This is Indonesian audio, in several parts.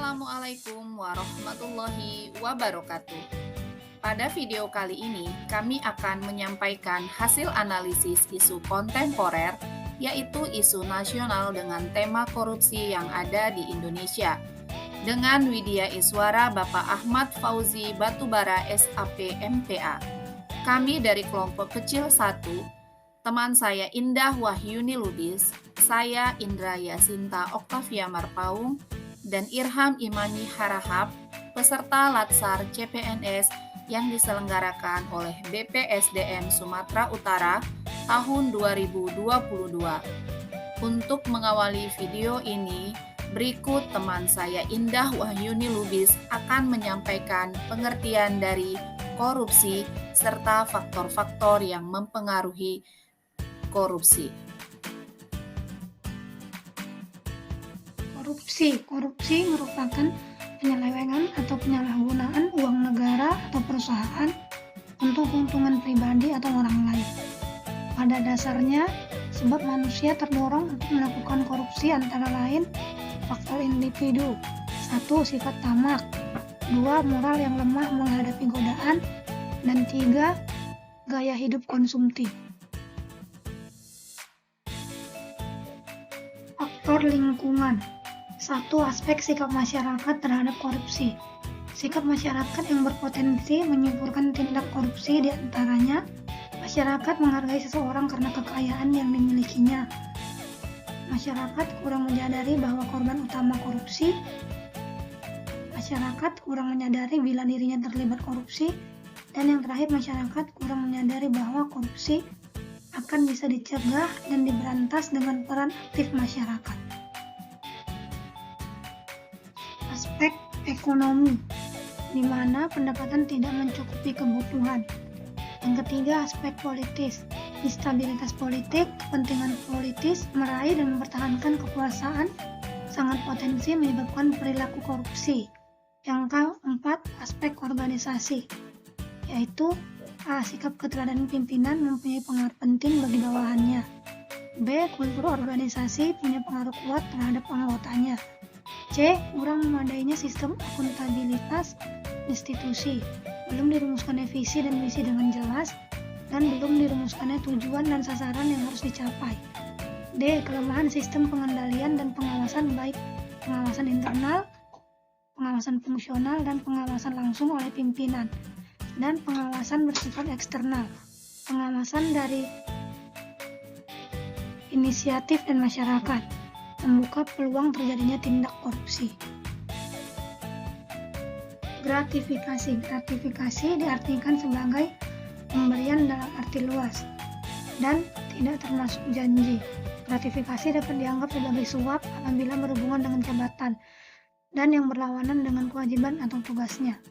Assalamualaikum warahmatullahi wabarakatuh. Pada video kali ini, kami akan menyampaikan hasil analisis isu kontemporer, yaitu isu nasional dengan tema korupsi yang ada di Indonesia. Dengan Widya Iswara Bapak Ahmad Fauzi Batubara SAP MPA. Kami dari kelompok kecil 1, teman saya Indah Wahyuni Lubis, saya Indra Yasinta Oktavia Marpaung, dan Irham Imani Harahap, peserta Latsar CPNS yang diselenggarakan oleh BPSDM Sumatera Utara tahun 2022. Untuk mengawali video ini, berikut teman saya Indah Wahyuni Lubis akan menyampaikan pengertian dari korupsi serta faktor-faktor yang mempengaruhi korupsi. Korupsi merupakan penyelewengan atau penyalahgunaan uang negara atau perusahaan untuk keuntungan pribadi atau orang lain. Pada dasarnya, sebab manusia terdorong untuk melakukan korupsi antara lain faktor individu. 1. Sifat tamak. 2. Moral yang lemah menghadapi godaan. Dan 3. Gaya hidup konsumtif. Faktor lingkungan. 1. Aspek sikap masyarakat terhadap korupsi. Sikap masyarakat yang berpotensi menyuburkan tindak korupsi diantaranya masyarakat menghargai seseorang karena kekayaan yang dimilikinya. Masyarakat kurang menyadari bahwa korban utama korupsi. Masyarakat kurang menyadari bila dirinya terlibat korupsi. Dan yang terakhir, masyarakat kurang menyadari bahwa korupsi akan bisa dicegah dan diberantas dengan peran aktif masyarakat. Aspek ekonomi, di mana pendapatan tidak mencukupi kebutuhan. Yang ketiga, aspek politis, instabilitas politik, kepentingan politis, meraih dan mempertahankan kekuasaan sangat potensi menyebabkan perilaku korupsi. Yang keempat, aspek organisasi, yaitu A. Sikap keteladanan pimpinan mempunyai pengaruh penting bagi bawahannya. B. Kultur organisasi punya pengaruh kuat terhadap anggotanya. C. Kurang memadainya sistem akuntabilitas institusi, belum dirumuskannya visi dan misi dengan jelas, dan belum dirumuskannya tujuan dan sasaran yang harus dicapai. D. Kelemahan sistem pengendalian dan pengawasan, baik pengawasan internal, pengawasan fungsional, dan pengawasan langsung oleh pimpinan, dan pengawasan bersifat eksternal, pengawasan dari inisiatif dan masyarakat, membuka peluang terjadinya tindak korupsi. Gratifikasi diartikan sebagai pemberian dalam arti luas dan tidak termasuk janji. Gratifikasi dapat dianggap sebagai suap apabila berhubungan dengan jabatan dan yang berlawanan dengan kewajiban atau tugasnya.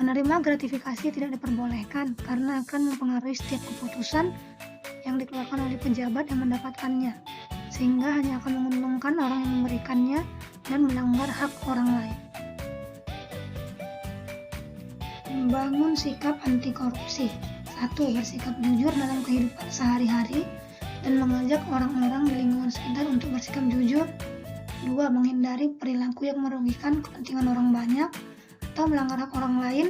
Menerima gratifikasi tidak diperbolehkan karena akan mempengaruhi setiap keputusan yang dikeluarkan oleh pejabat yang mendapatkannya, sehingga hanya akan menguntungkan orang yang memberikannya dan melanggar hak orang lain. Membangun sikap anti korupsi. 1. Bersikap jujur dalam kehidupan sehari-hari dan mengajak orang-orang di lingkungan sekitar untuk bersikap jujur. 2. Menghindari perilaku yang merugikan kepentingan orang banyak atau melanggar hak orang lain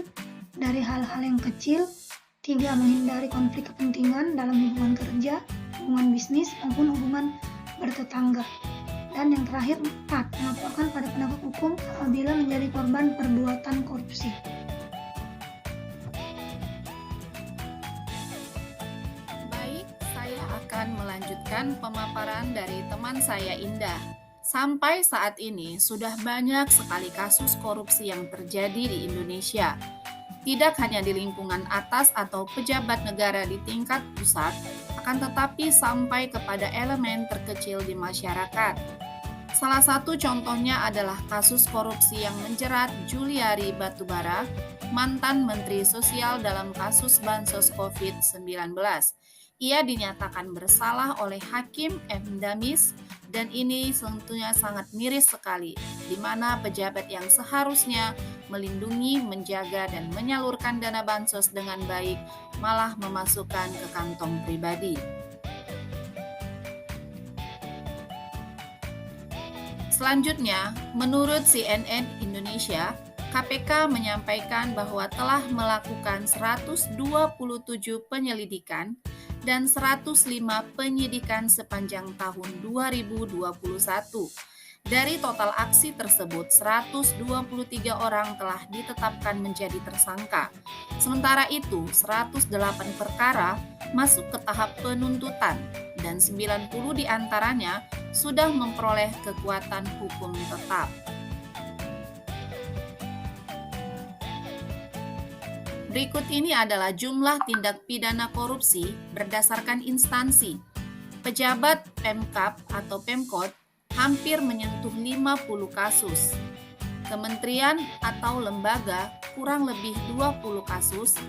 dari hal-hal yang kecil. 3. Menghindari konflik kepentingan dalam hubungan kerja, hubungan bisnis, maupun hubungan bertetangga. Dan yang terakhir, 4. Melaporkan pada penegak hukum apabila menjadi korban perbuatan korupsi. Baik, saya akan melanjutkan pemaparan dari teman saya Indah. Sampai saat ini sudah banyak sekali kasus korupsi yang terjadi di Indonesia. Tidak hanya di lingkungan atas atau pejabat negara di tingkat pusat, akan tetapi sampai kepada elemen terkecil di masyarakat. Salah satu contohnya adalah kasus korupsi yang menjerat Juliari Batubara, mantan Menteri Sosial dalam kasus bansos COVID-19. Ia dinyatakan bersalah oleh Hakim M. Damis, dan ini tentunya sangat miris sekali, di mana pejabat yang seharusnya melindungi, menjaga, dan menyalurkan dana bansos dengan baik malah memasukkan ke kantong pribadi. Selanjutnya, menurut CNN Indonesia, KPK menyampaikan bahwa telah melakukan 127 penyelidikan dan 105 penyidikan sepanjang tahun 2021. Dari total aksi tersebut, 123 orang telah ditetapkan menjadi tersangka. Sementara itu, 108 perkara masuk ke tahap penuntutan dan 90 diantaranya sudah memperoleh kekuatan hukum tetap. Berikut ini adalah jumlah tindak pidana korupsi berdasarkan instansi. Pejabat Pemkab atau Pemkot hampir menyentuh 50 kasus. Kementerian atau lembaga kurang lebih 20 kasus.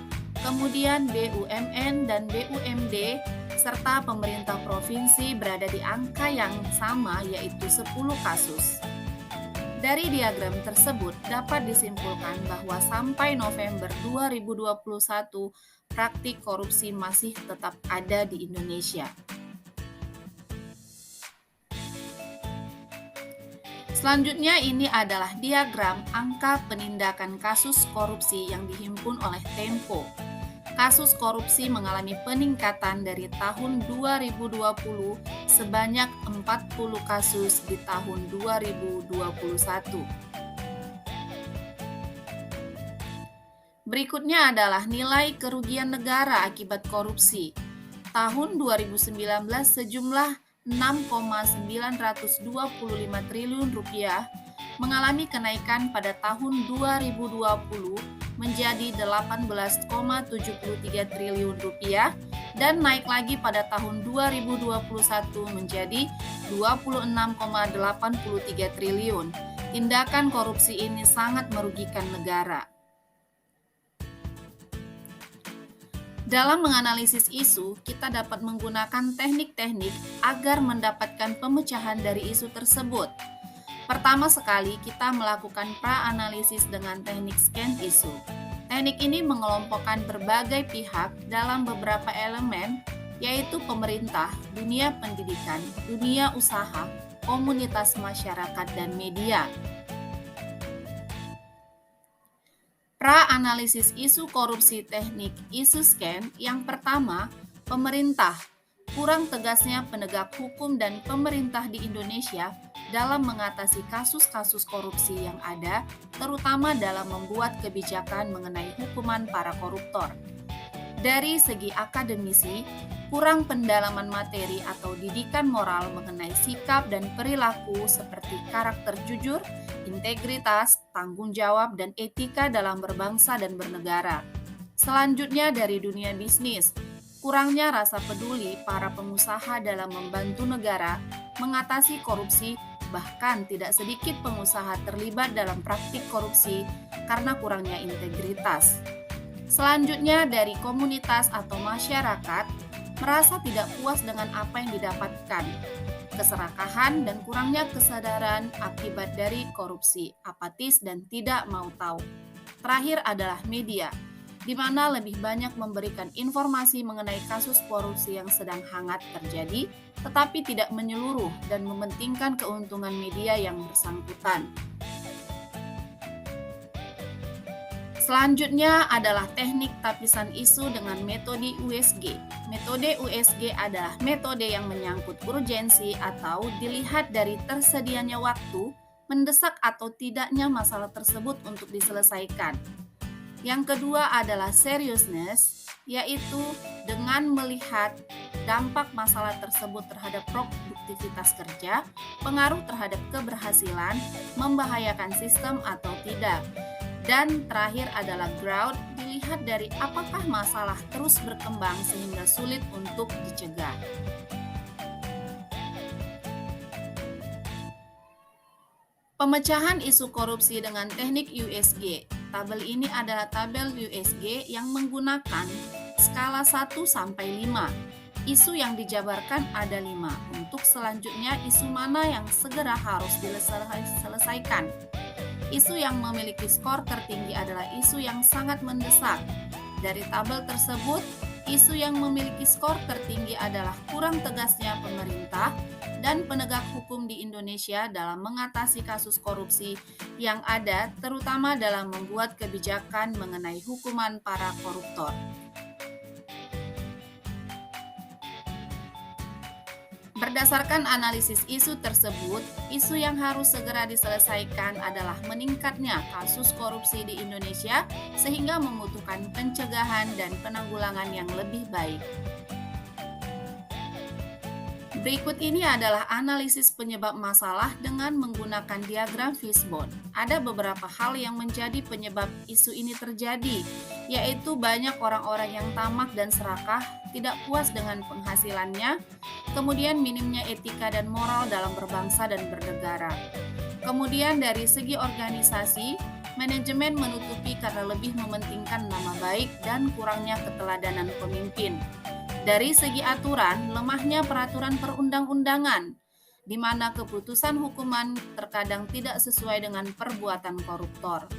Kemudian BUMN dan BUMD serta pemerintah provinsi berada di angka yang sama, yaitu 10 kasus. Dari diagram tersebut dapat disimpulkan bahwa sampai November 2021 praktik korupsi masih tetap ada di Indonesia. Selanjutnya ini adalah diagram angka penindakan kasus korupsi yang dihimpun oleh Tempo. Kasus korupsi mengalami peningkatan dari tahun 2020 sebanyak 40 kasus di tahun 2021. Berikutnya adalah nilai kerugian negara akibat korupsi. Tahun 2019 sejumlah 6,925 triliun rupiah mengalami kenaikan pada tahun 2020 menjadi 18,73 triliun rupiah dan naik lagi pada tahun 2021 menjadi 26,83 triliun. Tindakan korupsi ini sangat merugikan negara. Dalam menganalisis isu, kita dapat menggunakan teknik-teknik agar mendapatkan pemecahan dari isu tersebut. Pertama sekali, kita melakukan pra-analisis dengan teknik scan isu. Teknik ini mengelompokkan berbagai pihak dalam beberapa elemen, yaitu pemerintah, dunia pendidikan, dunia usaha, komunitas masyarakat, dan media. Pra-analisis isu korupsi teknik isu scan yang pertama, pemerintah. Kurang tegasnya penegak hukum dan pemerintah di Indonesia dalam mengatasi kasus-kasus korupsi yang ada, terutama dalam membuat kebijakan mengenai hukuman para koruptor. Dari segi akademisi, kurang pendalaman materi atau didikan moral mengenai sikap dan perilaku seperti karakter jujur, integritas, tanggung jawab, dan etika dalam berbangsa dan bernegara. Selanjutnya dari dunia bisnis, kurangnya rasa peduli para pengusaha dalam membantu negara mengatasi korupsi, bahkan tidak sedikit pengusaha terlibat dalam praktik korupsi karena kurangnya integritas. Selanjutnya dari komunitas atau masyarakat, merasa tidak puas dengan apa yang didapatkan, keserakahan dan kurangnya kesadaran akibat dari korupsi, apatis dan tidak mau tahu. Terakhir adalah media, di mana lebih banyak memberikan informasi mengenai kasus korupsi yang sedang hangat terjadi, tetapi tidak menyeluruh dan mementingkan keuntungan media yang bersangkutan. Selanjutnya adalah teknik tapisan isu dengan metode USG. Metode USG adalah metode yang menyangkut urgensi atau dilihat dari tersedianya waktu, mendesak atau tidaknya masalah tersebut untuk diselesaikan. Yang kedua adalah seriousness, yaitu dengan melihat dampak masalah tersebut terhadap produktivitas kerja, pengaruh terhadap keberhasilan, membahayakan sistem atau tidak. Dan terakhir adalah growth, dilihat dari apakah masalah terus berkembang sehingga sulit untuk dicegah. Pemecahan isu korupsi dengan teknik USG. Tabel ini adalah tabel USG yang menggunakan skala 1 sampai 5. Isu yang dijabarkan ada 5. Untuk selanjutnya, isu mana yang segera harus diselesaikan? Isu yang memiliki skor tertinggi adalah isu yang sangat mendesak. Dari tabel tersebut, Isu yang memiliki skor tertinggi adalah kurang tegasnya pemerintah dan penegak hukum di Indonesia dalam mengatasi kasus korupsi yang ada, terutama dalam membuat kebijakan mengenai hukuman para koruptor. Berdasarkan analisis isu tersebut, isu yang harus segera diselesaikan adalah meningkatnya kasus korupsi di Indonesia sehingga membutuhkan pencegahan dan penanggulangan yang lebih baik. Berikut ini adalah analisis penyebab masalah dengan menggunakan diagram fishbone. Ada beberapa hal yang menjadi penyebab isu ini terjadi, yaitu banyak orang-orang yang tamak dan serakah, tidak puas dengan penghasilannya, kemudian minimnya etika dan moral dalam berbangsa dan bernegara. Kemudian dari segi organisasi, manajemen menutupi karena lebih mementingkan nama baik dan kurangnya keteladanan pemimpin. Dari segi aturan, lemahnya peraturan perundang-undangan, di mana keputusan hukuman terkadang tidak sesuai dengan perbuatan koruptor.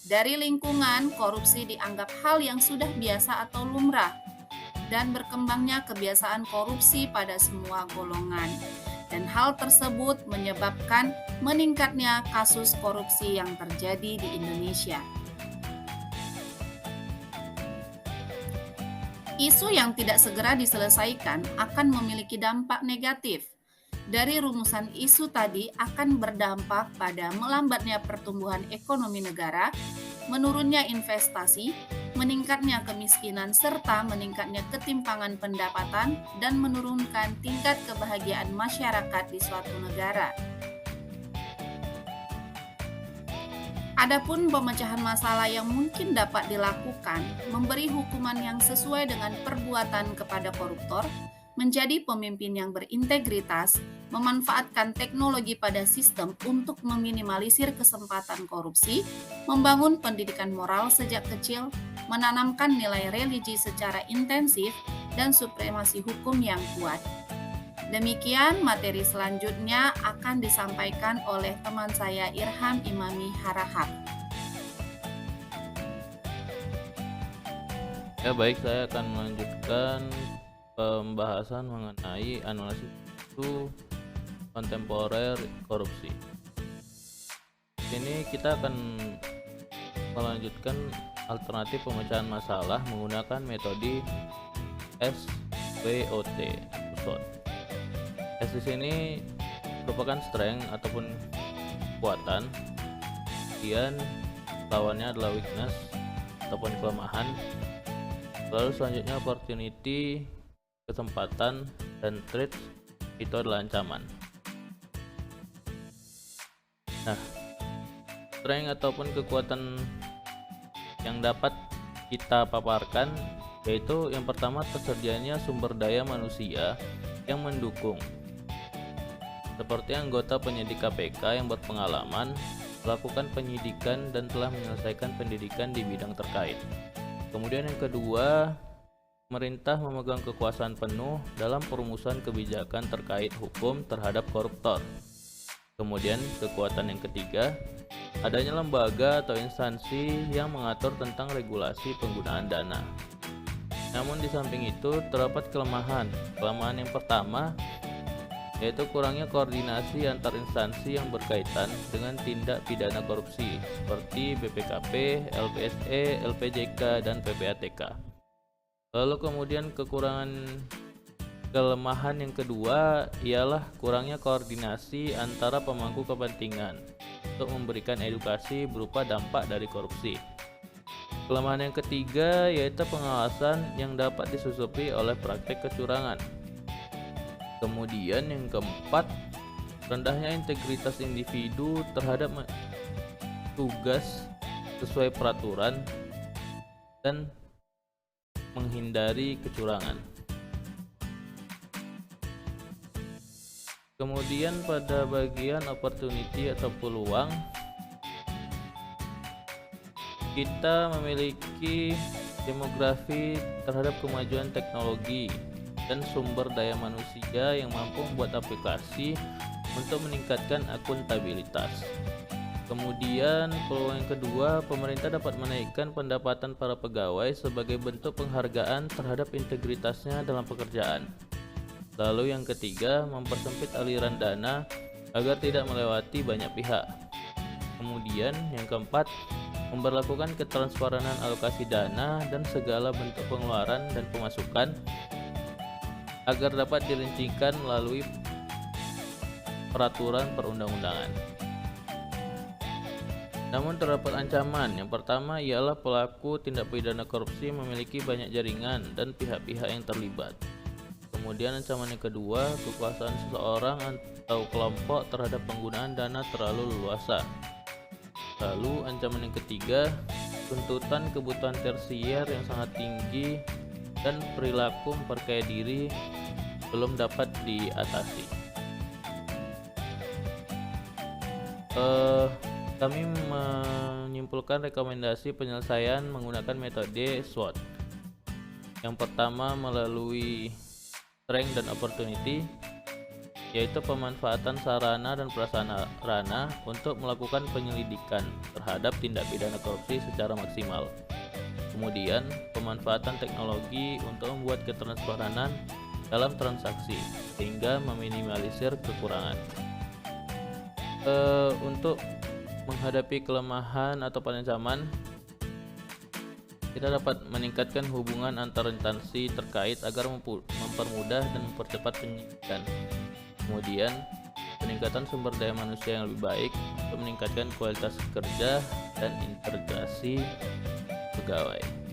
Dari lingkungan, korupsi dianggap hal yang sudah biasa atau lumrah, dan berkembangnya kebiasaan korupsi pada semua golongan. Dan hal tersebut menyebabkan meningkatnya kasus korupsi yang terjadi di Indonesia. Isu yang tidak segera diselesaikan akan memiliki dampak negatif. Dari rumusan isu tadi akan berdampak pada melambatnya pertumbuhan ekonomi negara, menurunnya investasi, meningkatnya kemiskinan serta meningkatnya ketimpangan pendapatan dan menurunkan tingkat kebahagiaan masyarakat di suatu negara. Adapun pemecahan masalah yang mungkin dapat dilakukan, memberi hukuman yang sesuai dengan perbuatan kepada koruptor, menjadi pemimpin yang berintegritas, memanfaatkan teknologi pada sistem untuk meminimalisir kesempatan korupsi, membangun pendidikan moral sejak kecil, menanamkan nilai religi secara intensif, dan supremasi hukum yang kuat. Demikian materi selanjutnya akan disampaikan oleh teman saya Irham Imami Harahap. Ya baik, saya akan melanjutkan pembahasan mengenai analisis isu kontemporer korupsi. Ini kita akan melanjutkan alternatif pemecahan masalah menggunakan metode SWOT atau SWOT. S di sini merupakan strength ataupun kekuatan, kemudian lawannya adalah weakness ataupun kelemahan, lalu selanjutnya opportunity, kesempatan, dan threat itu adalah ancaman. Nah, strength ataupun kekuatan yang dapat kita paparkan yaitu yang pertama, tersedianya sumber daya manusia yang mendukung, seperti anggota penyidik KPK yang berpengalaman melakukan penyidikan dan telah menyelesaikan pendidikan di bidang terkait. Kemudian yang kedua, pemerintah memegang kekuasaan penuh dalam perumusan kebijakan terkait hukum terhadap koruptor. Kemudian kekuatan yang ketiga, adanya lembaga atau instansi yang mengatur tentang regulasi penggunaan dana. Namun di samping itu terdapat kelemahan. Kelemahan yang pertama yaitu kurangnya koordinasi antar instansi yang berkaitan dengan tindak pidana korupsi seperti BPKP, LPSE, LPJK, dan PPATK. Lalu kemudian kelemahan yang kedua ialah kurangnya koordinasi antara pemangku kepentingan untuk memberikan edukasi berupa dampak dari korupsi. Kelemahan yang ketiga yaitu pengawasan yang dapat disusupi oleh praktek kecurangan. Kemudian yang keempat, rendahnya integritas individu terhadap tugas sesuai peraturan dan menghindari kecurangan. Kemudian pada bagian opportunity atau peluang, kita memiliki demografi terhadap kemajuan teknologi dan sumber daya manusia yang mampu membuat aplikasi untuk meningkatkan akuntabilitas. Kemudian peluang yang kedua, pemerintah dapat menaikkan pendapatan para pegawai sebagai bentuk penghargaan terhadap integritasnya dalam pekerjaan. Lalu yang ketiga, mempersempit aliran dana agar tidak melewati banyak pihak. Kemudian yang keempat, memberlakukan ketransparan alokasi dana dan segala bentuk pengeluaran dan pemasukan agar dapat dirincikan melalui peraturan perundang-undangan. Namun terdapat ancaman. Yang pertama ialah pelaku tindak pidana korupsi memiliki banyak jaringan dan pihak-pihak yang terlibat. Kemudian ancaman yang kedua, kekuasaan seseorang atau kelompok terhadap penggunaan dana terlalu leluasa. Lalu ancaman yang ketiga, tuntutan kebutuhan tersier yang sangat tinggi dan perilaku memperkaya diri belum dapat diatasi. Kami menyimpulkan rekomendasi penyelesaian menggunakan metode SWOT. Yang pertama melalui strength dan opportunity, yaitu pemanfaatan sarana dan prasarana untuk melakukan penyelidikan terhadap tindak pidana korupsi secara maksimal. Kemudian, pemanfaatan teknologi untuk membuat ketransparanan dalam transaksi sehingga meminimalisir kekurangan. Untuk menghadapi kelemahan atau ancaman, kita dapat meningkatkan hubungan antar instansi terkait agar mempermudah dan mempercepat penyidikan. Kemudian, peningkatan sumber daya manusia yang lebih baik untuk meningkatkan kualitas kerja dan integrasi pegawai.